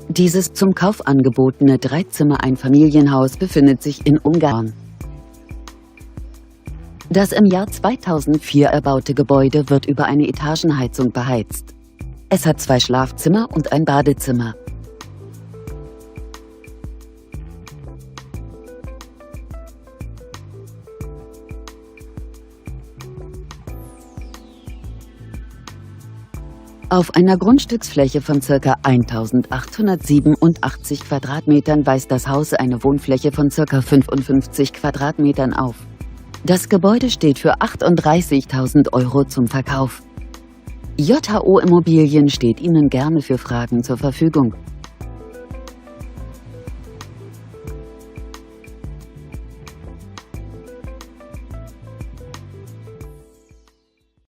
Dieses zum Kauf angebotene Dreizimmer-Einfamilienhaus befindet sich in Ungarn. Das im Jahr 2004 erbaute Gebäude wird über eine Etagenheizung beheizt. Es hat 2 Schlafzimmer und ein Badezimmer. Auf einer Grundstücksfläche von ca. 1887 Quadratmetern weist das Haus eine Wohnfläche von ca. 55 Quadratmetern auf. Das Gebäude steht für 38.000 € zum Verkauf. JHO Immobilien steht Ihnen gerne für Fragen zur Verfügung.